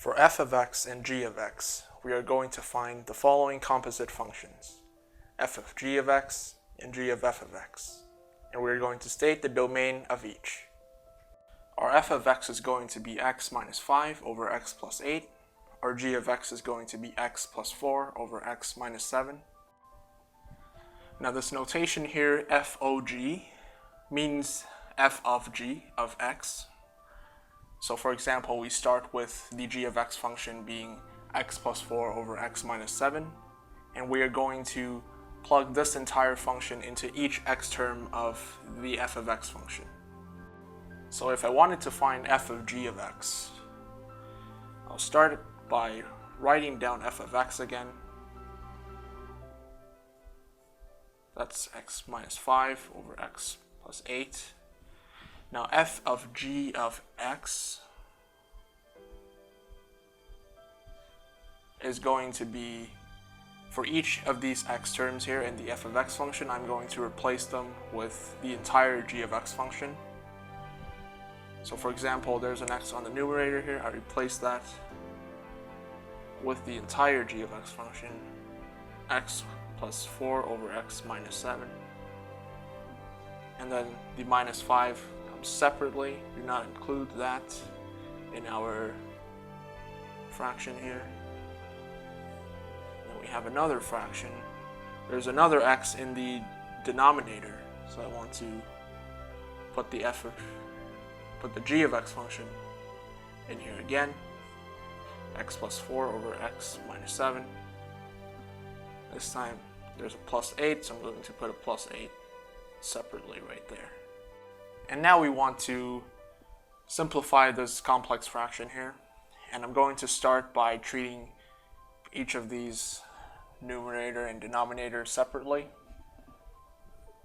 For f of x and g of x, we are going to find the following composite functions: f of g of x and g of f of x, and we are going to state the domain of each. Our f of x is going to be x minus 5 over x plus 8. Our g of x is going to be x plus 4 over x minus 7. Now this notation here, FOG, means f of g of x. So for example, we start with the g of x function being x plus 4 over x minus 7, and we are going to plug this entire function into each x term of the f of x function. So if I wanted to find f of g of x, I'll start by writing down f of x again. That's x minus 5 over x plus 8. Now f of g of x is going to be, for each of these x terms here in the f of x function, I'm going to replace them with the entire g of x function. So for example, there's an x on the numerator here. I replace that with the entire g of x function, x plus 4 over x minus 7. And then the minus 5 comes separately. Do not include that in our fraction here. Then we have another fraction. There's another x in the denominator, so I want to put the g of x function in here again. X plus 4 over x minus 7. This time there's a plus 8, so I'm going to put a plus 8 separately right there. And now we want to simplify this complex fraction here. And I'm going to start by treating each of these numerator and denominator separately.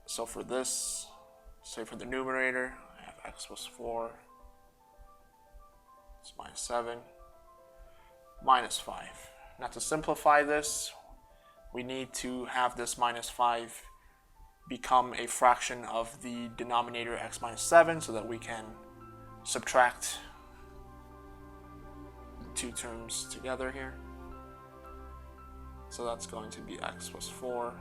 So for this, say for the numerator, I have x plus 4, it's minus 7, minus 5. Now to simplify this, we need to have this minus 5 become a fraction of the denominator x minus 7 so that we can subtract the two terms together here. So that's going to be x plus 4.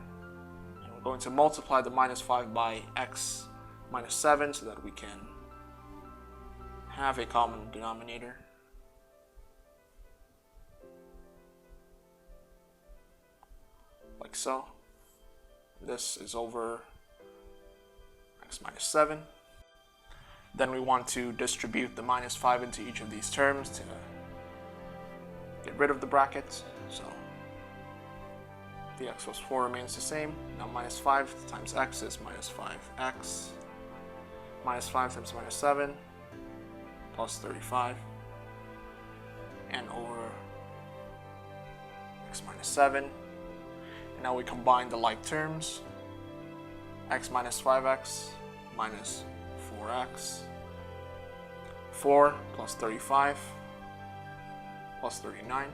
And we're going to multiply the minus 5 by x minus 7 so that we can have a common denominator. Like so. This is over x minus 7. Then we want to distribute the minus 5 into each of these terms to get rid of the brackets. So the x plus 4 remains the same. Now minus 5 times x is minus 5x. Minus 5 times minus 7 plus 35. And over x minus 7. And now we combine the like terms. X minus 5x minus 4x. 4 plus 35 plus 39.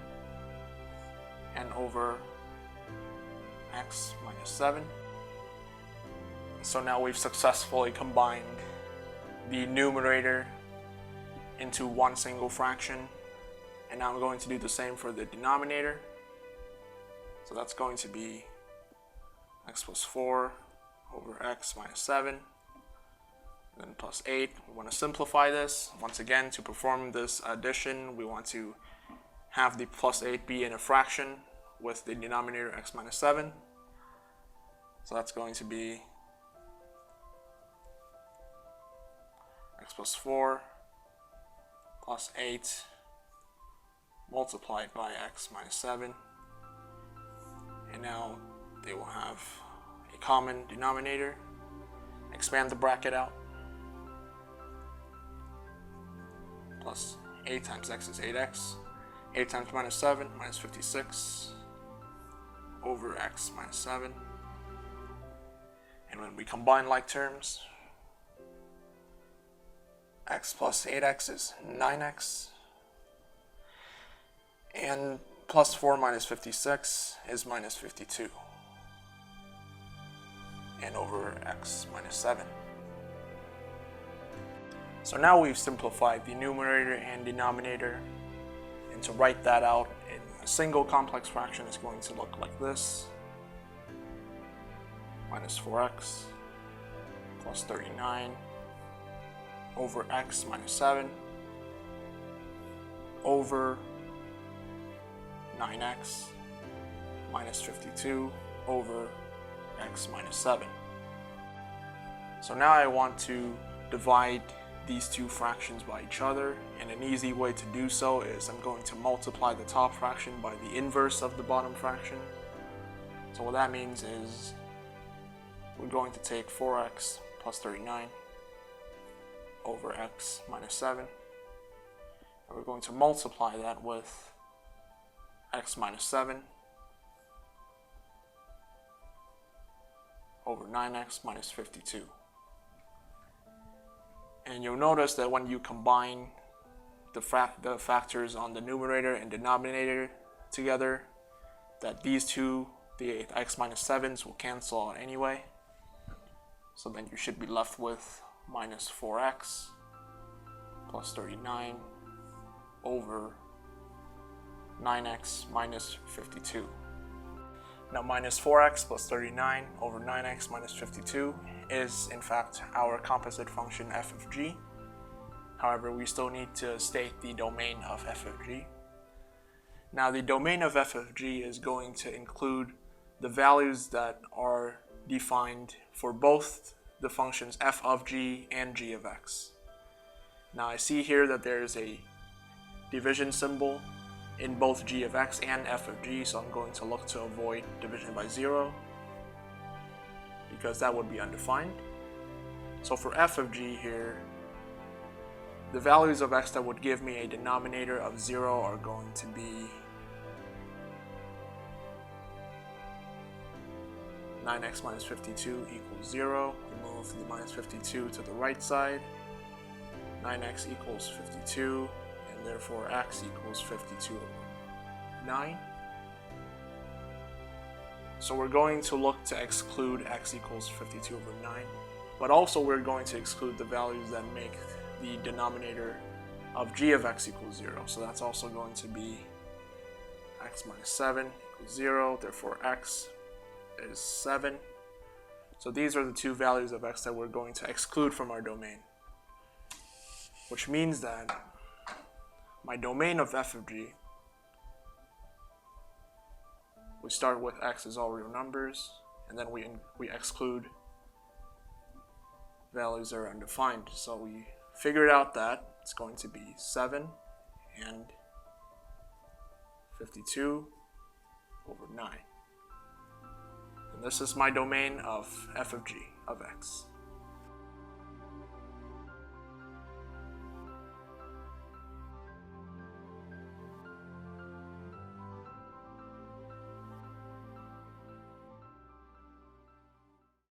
And over x minus 7. So now we've successfully combined the numerator into one single fraction. And now I'm going to do the same for the denominator. So that's going to be x plus 4 over x minus 7, then plus 8. We want to simplify this. Once again, to perform this addition, we want to have the plus 8 be in a fraction with the denominator x minus 7. So that's going to be x plus 4 plus 8 multiplied by x minus 7. And now they will have a common denominator. Expand the bracket out. Plus 8 times x is 8x. 8 times minus 7, minus 56 over x minus 7. And when we combine like terms, x plus 8x is 9x. And plus 4 minus 56 is minus 52. And over x minus 7. So now we've simplified the numerator and denominator. And to write that out in a single complex fraction is going to look like this. Minus 4x plus 39 over x minus 7 over 9x minus 52 over x minus 7. So now I want to divide these two fractions by each other, and an easy way to do so is I'm going to multiply the top fraction by the inverse of the bottom fraction. So what that means is we're going to take 4x plus 39 over x minus 7, and we're going to multiply that with x minus 7 over 9x minus 52. And you'll notice that when you combine the factors on the numerator and denominator together, that these two, the x minus 7s, will cancel out anyway. So then you should be left with minus 4x plus 39 over 9x minus 52. Now minus 4x plus 39 over 9x minus 52 is in fact our composite function f of g. However, we still need to state the domain of f of g. Now the domain of f of g is going to include the values that are defined for both the functions f of g and g of x. Now I see here that there is a division symbol in both g of x and f of g, so I'm going to look to avoid division by 0 because that would be undefined. So for f of g here, the values of x that would give me a denominator of 0 are going to be 9x minus 52 equals 0. We move the minus 52 to the right side. 9x equals 52, and therefore x equals 52 over 9. So we're going to look to exclude x equals 52 over 9, but also we're going to exclude the values that make the denominator of g of x equals 0. So that's also going to be x minus 7 equals 0, therefore x is 7. So these are the two values of x that we're going to exclude from our domain, which means that my domain of f of g, we start with x as all real numbers, and then we exclude values that are undefined. So we figured out that it's going to be 7 and 52 over 9. And this is my domain of f of g of x.